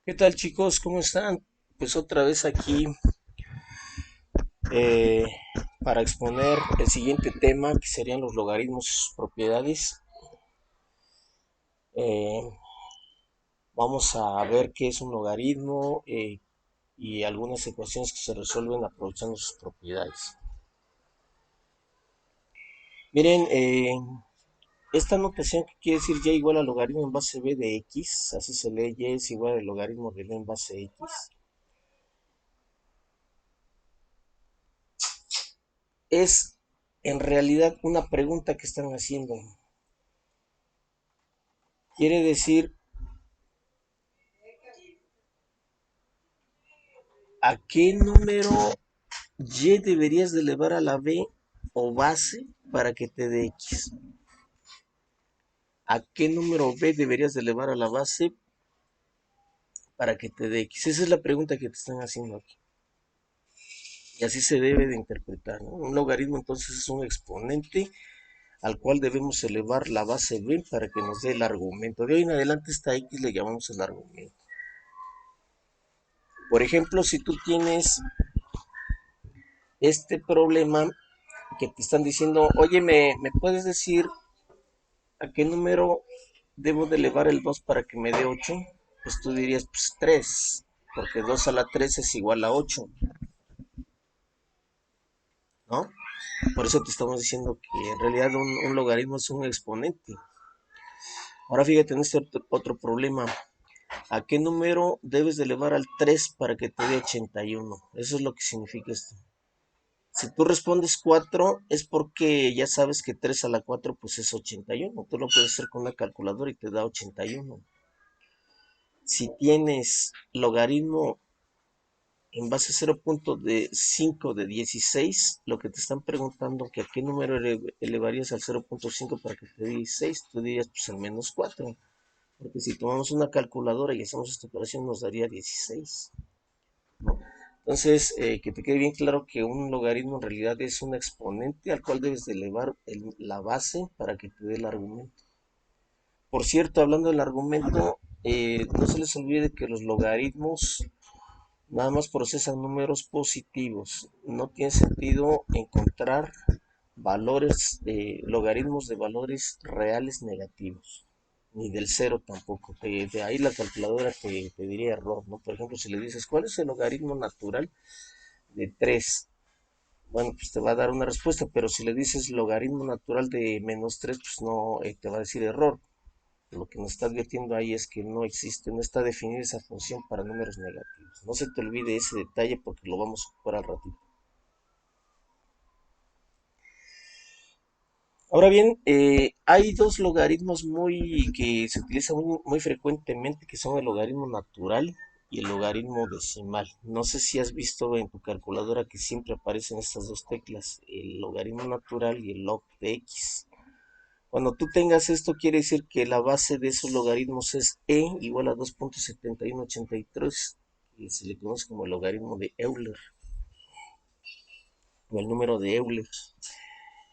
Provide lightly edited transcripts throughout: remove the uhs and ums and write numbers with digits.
¿Qué tal, chicos? ¿Cómo están? Pues otra vez aquí eh, para exponer el siguiente tema que serían los logaritmos y sus propiedades. Eh, Vamos a ver qué es un logaritmo y algunas ecuaciones que se resuelven aprovechando sus propiedades. Miren, esta notación que quiere decir y igual al logaritmo en base b de x, así se lee y es igual al logaritmo de b en base x, es en realidad una pregunta que están haciendo. Quiere decir ¿a qué número y deberías de elevar a la b o base para que te dé x? ¿A qué número b deberías de elevar a la base para que te dé x? Esa es la pregunta que te están haciendo aquí. Y así se debe de interpretar, ¿no? Un logaritmo entonces es un exponente al cual debemos elevar la base b para que nos dé el argumento. De hoy en adelante esta x le llamamos el argumento. Por ejemplo, si tú tienes este problema que te están diciendo, oye, ¿me puedes decir a qué número debo de elevar el 2 para que me dé 8? Pues tú dirías, pues 3, porque 2 a la 3 es igual a 8, ¿no? Por eso te estamos diciendo que en realidad un logaritmo es un exponente. Ahora fíjate en este otro problema. ¿A qué número debes de elevar al 3 para que te dé 81? Eso es lo que significa esto. Si tú respondes 4 es porque ya sabes que 3 a la 4 pues es 81. Tú lo puedes hacer con una calculadora y te da 81. Si tienes logaritmo en base a 0.5 de 16, lo que te están preguntando que a qué número elevarías al 0.5 para que te dé 16, tú dirías pues al menos 4, porque si tomamos una calculadora y hacemos esta operación nos daría 16, ¿no? Entonces, que te quede bien claro que un logaritmo en realidad es un exponente al cual debes de elevar la base para que te dé el argumento. Por cierto, hablando del argumento, no se les olvide que los logaritmos nada más procesan números positivos. No tiene sentido encontrar valores, logaritmos de valores reales negativos, ni del cero tampoco. De ahí la calculadora te diría error, ¿no? Por ejemplo, si le dices, ¿cuál es el logaritmo natural de 3? Bueno, pues te va a dar una respuesta, pero si le dices logaritmo natural de -3, pues no, te va a decir error. Lo que nos está advirtiendo ahí es que no existe, no está definida esa función para números negativos. No se te olvide ese detalle porque lo vamos a ocupar al ratito. Ahora bien, hay dos logaritmos que se utilizan muy frecuentemente, que son el logaritmo natural y el logaritmo decimal. No sé si has visto en tu calculadora que siempre aparecen estas dos teclas, el logaritmo natural y el log de x. Cuando tú tengas esto, quiere decir que la base de esos logaritmos es e igual a 2.7183, que se le conoce como el logaritmo de Euler, o el número de Euler.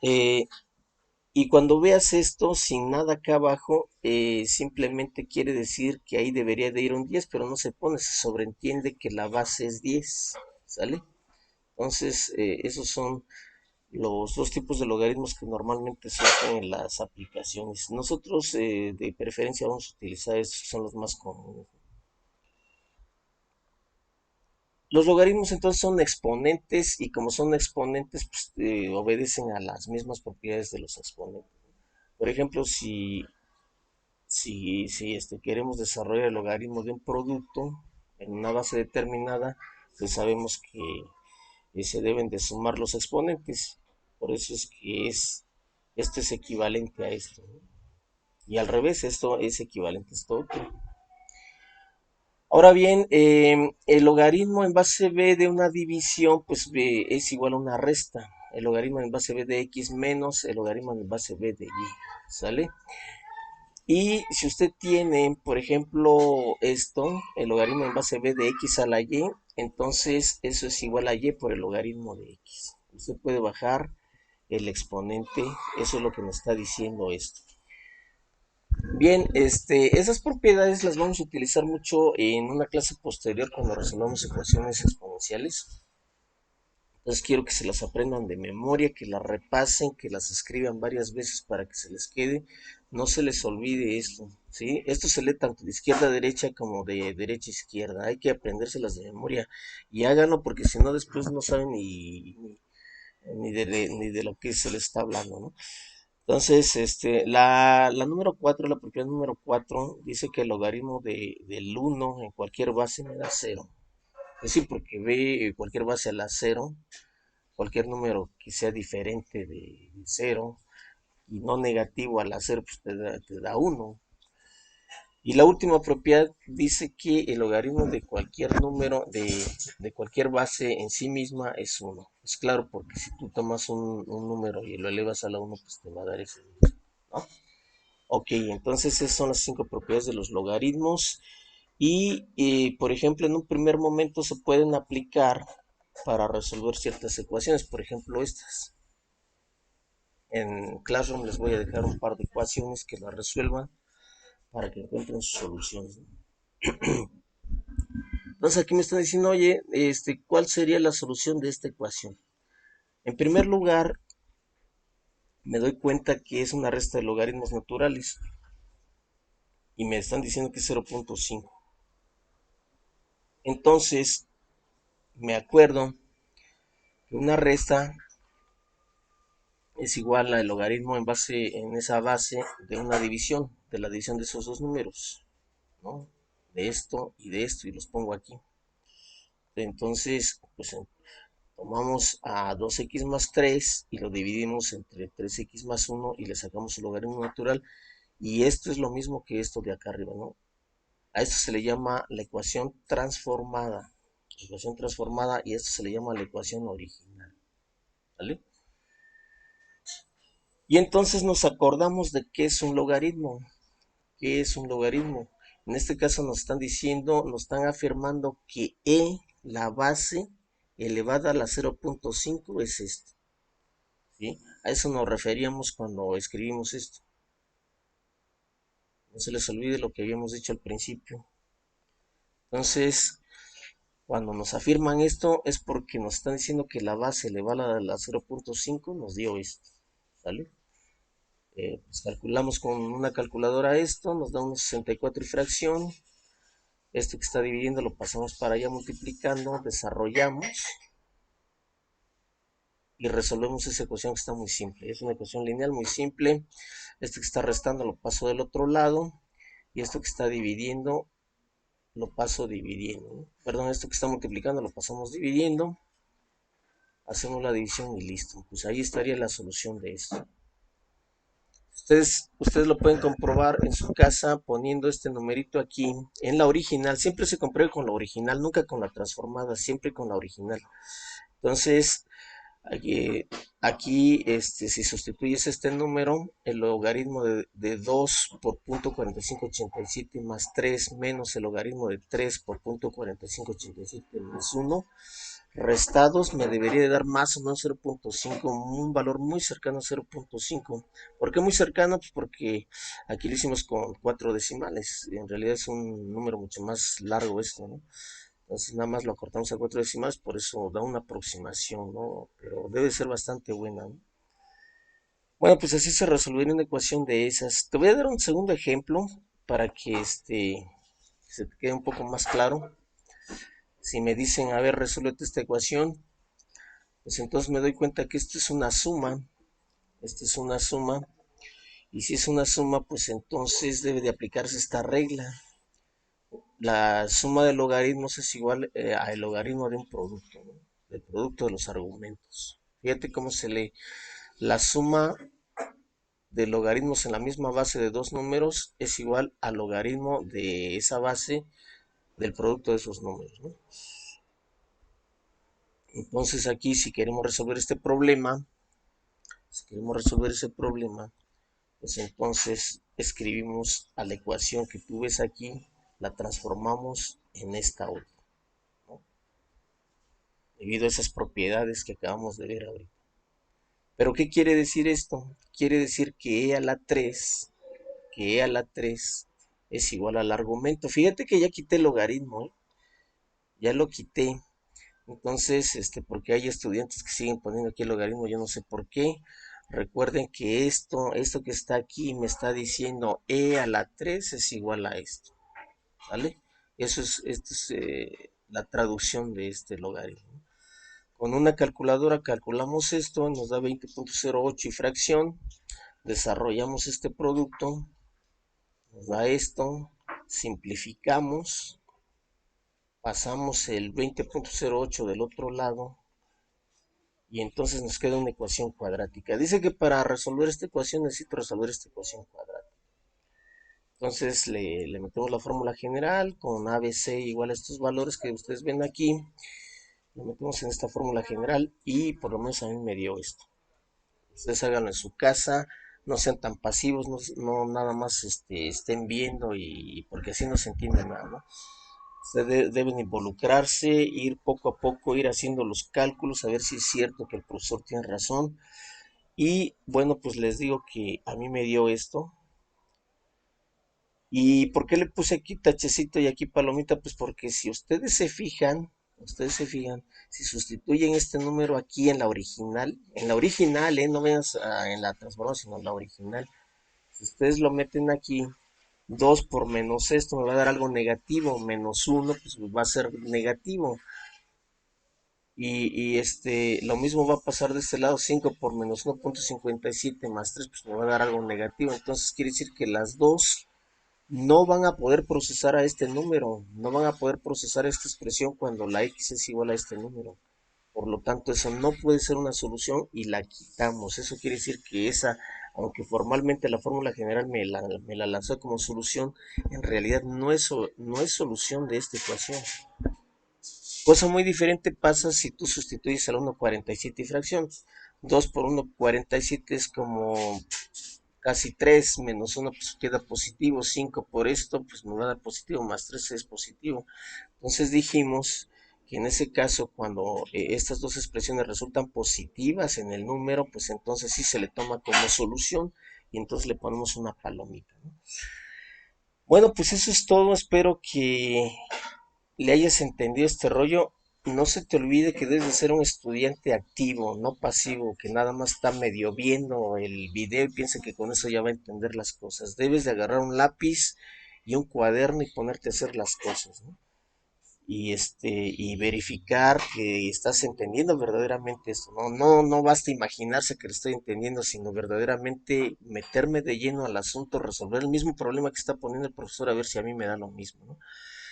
Eh, y cuando veas esto sin nada acá abajo, simplemente quiere decir que ahí debería de ir un 10, pero no se pone, se sobreentiende que la base es 10, ¿sale? Entonces, esos son los dos tipos de logaritmos que normalmente se usan en las aplicaciones. Nosotros de preferencia vamos a utilizar estos que son los más comunes. Los logaritmos entonces son exponentes y como son exponentes pues obedecen a las mismas propiedades de los exponentes. Por ejemplo, si queremos desarrollar el logaritmo de un producto en una base determinada, pues sabemos que se deben de sumar los exponentes. Por eso es que esto es equivalente a esto, ¿no? Y al revés, esto es equivalente a esto otro. Ahora bien, el logaritmo en base b de una división, pues b es igual a una resta. El logaritmo en base b de x menos el logaritmo en base b de y. ¿Sale? Y si usted tiene, por ejemplo, esto, el logaritmo en base b de x a la y, entonces eso es igual a y por el logaritmo de x. Usted puede bajar el exponente, eso es lo que nos está diciendo esto. Bien, esas propiedades las vamos a utilizar mucho en una clase posterior cuando resolvamos ecuaciones exponenciales. Entonces quiero que se las aprendan de memoria, que las repasen, que las escriban varias veces para que se les quede. No se les olvide esto, ¿sí? Esto se lee tanto de izquierda a derecha como de derecha a izquierda. Hay que aprendérselas de memoria y háganlo porque si no después no saben ni de lo que se les está hablando, ¿no? Entonces, la número 4, la propiedad número 4, dice que el logaritmo del uno en cualquier base me da cero. Es decir, porque ve cualquier base a la cero, cualquier número que sea diferente de cero y no negativo al hacer, pues te da 1. Y la última propiedad dice que el logaritmo de cualquier número, de cualquier base en sí misma es 1. Es claro, porque si tú tomas un número y lo elevas a la 1, pues te va a dar ese número, ¿no? Ok, entonces esas son las 5 propiedades de los logaritmos. Y, por ejemplo, en un primer momento se pueden aplicar para resolver ciertas ecuaciones, por ejemplo estas. En Classroom les voy a dejar un par de ecuaciones que las resuelvan para que encuentren sus soluciones. Entonces aquí me están diciendo, oye, ¿cuál sería la solución de esta ecuación? En primer lugar, me doy cuenta que es una resta de logaritmos naturales y me están diciendo que es 0.5. Entonces, me acuerdo que una resta es igual al logaritmo en esa base de una división, de la división de esos dos números, ¿no? De esto y los pongo aquí. Entonces, pues tomamos a 2x más 3 y lo dividimos entre 3x más 1 y le sacamos el logaritmo natural. Y esto es lo mismo que esto de acá arriba, ¿no? A esto se le llama la ecuación transformada. La ecuación transformada, y esto se le llama la ecuación original. ¿Vale? Y entonces nos acordamos de qué es un logaritmo. ¿Qué es un logaritmo? En este caso nos están diciendo, nos están afirmando que la base elevada a la 0.5 es esto. ¿Sí? A eso nos referíamos cuando escribimos esto. No se les olvide lo que habíamos dicho al principio. Entonces, cuando nos afirman esto es porque nos están diciendo que la base elevada a la 0.5 nos dio esto. ¿Sale? Pues calculamos con una calculadora esto, nos da unos 64 y fracción. Esto que está dividiendo lo pasamos para allá multiplicando, desarrollamos y resolvemos esa ecuación que está muy simple. Es una ecuación lineal muy simple. Esto que está restando lo paso del otro lado y esto que está dividiendo lo paso dividiendo, ¿no? Perdón, esto que está multiplicando lo pasamos dividiendo, hacemos la división y listo. Pues ahí estaría la solución de esto. Ustedes lo pueden comprobar en su casa poniendo este numerito aquí en la original. Siempre se comprueba con la original, nunca con la transformada, siempre con la original. Entonces, aquí, si sustituyes este número, el logaritmo de 2 por punto 4587 más 3 menos el logaritmo de 3 por punto 4587 más 1 restados me debería de dar más o menos 0.5, un valor muy cercano a 0.5. ¿Por qué muy cercano? Pues porque aquí lo hicimos con 4 decimales. En realidad es un número mucho más largo esto, ¿no? Entonces nada más lo acortamos a 4 decimales, por eso da una aproximación, ¿no? Pero debe ser bastante buena, ¿no? Bueno, pues así se resolvería una ecuación de esas. Te voy a dar un segundo ejemplo para que se te quede un poco más claro. Si me dicen, a ver, resuélvete esta ecuación, pues entonces me doy cuenta que esto es una suma, esta es una suma, y si es una suma, pues entonces debe de aplicarse esta regla. La suma de logaritmos es igual al logaritmo de un producto, ¿no? Del producto de los argumentos. Fíjate cómo se lee. La suma de logaritmos en la misma base de dos números es igual al logaritmo de esa base del producto de esos números, ¿no? Entonces aquí si queremos resolver este problema, si queremos resolver ese problema, pues entonces escribimos a la ecuación que tú ves aquí, la transformamos en esta otra, ¿no? Debido a esas propiedades que acabamos de ver ahorita. Pero ¿qué quiere decir esto? Quiere decir que E a la 3 que e a la 3 es igual al argumento. Fíjate que ya quité el logaritmo, ¿eh? Ya lo quité. Entonces, porque hay estudiantes que siguen poniendo aquí el logaritmo, yo no sé por qué. Recuerden que esto que está aquí me está diciendo e a la 3 es igual a esto, ¿vale? Esto es la traducción de este logaritmo. Con una calculadora calculamos esto, nos da 20.08 y fracción. Desarrollamos este producto, nos da esto, simplificamos, pasamos el 20.08 del otro lado y entonces nos queda una ecuación cuadrática. Dice que para resolver esta ecuación necesito resolver esta ecuación cuadrática. Entonces le metemos la fórmula general con ABC igual a estos valores que ustedes ven aquí. Lo metemos en esta fórmula general y por lo menos a mí me dio esto. Ustedes háganlo en su casa, no sean tan pasivos, no nada más estén viendo y porque así no se entiende nada, ¿no? Ustedes deben involucrarse, ir poco a poco, ir haciendo los cálculos, a ver si es cierto que el profesor tiene razón. Y bueno, pues les digo que a mí me dio esto. ¿Y por qué le puse aquí tachecito y aquí palomita? Pues porque si ustedes se fijan, si sustituyen este número aquí en la original, no veas en la transformada, sino en la original. Si ustedes lo meten aquí, 2 por menos esto me va a dar algo negativo, menos uno pues va a ser negativo. Lo mismo va a pasar de este lado, 5 por menos 1.57 más 3 pues me va a dar algo negativo. Entonces quiere decir que las dos no van a poder procesar a este número, no van a poder procesar esta expresión cuando la x es igual a este número. Por lo tanto, eso no puede ser una solución y la quitamos. Eso quiere decir que esa, aunque formalmente la fórmula general me la lanzó como solución, en realidad no es solución de esta ecuación. Cosa muy diferente pasa si tú sustituyes al 1,47 y fracción. 2 por 1,47 es como casi 3 menos 1 pues queda positivo, 5 por esto pues me va a dar positivo, más 3 es positivo. Entonces dijimos que en ese caso cuando estas dos expresiones resultan positivas en el número, pues entonces sí se le toma como solución y entonces le ponemos una palomita, ¿no? Bueno, pues eso es todo, espero que le hayas entendido este rollo. No se te olvide que debes de ser un estudiante activo, no pasivo, que nada más está medio viendo el video y piensa que con eso ya va a entender las cosas. Debes de agarrar un lápiz y un cuaderno y ponerte a hacer las cosas, ¿no? Y verificar que estás entendiendo verdaderamente esto. No basta imaginarse que lo estoy entendiendo, sino verdaderamente meterme de lleno al asunto, resolver el mismo problema que está poniendo el profesor, a ver si a mí me da lo mismo, ¿no?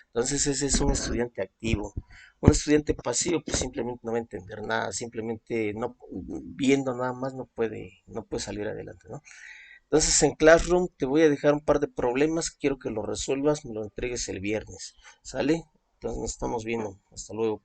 Entonces ese es un estudiante activo. Un estudiante pasivo pues simplemente no va a entender nada, simplemente no viendo nada más no puede salir adelante, ¿no? Entonces en Classroom te voy a dejar un par de problemas, quiero que lo resuelvas, me lo entregues el viernes, ¿sale? Entonces nos estamos viendo, hasta luego.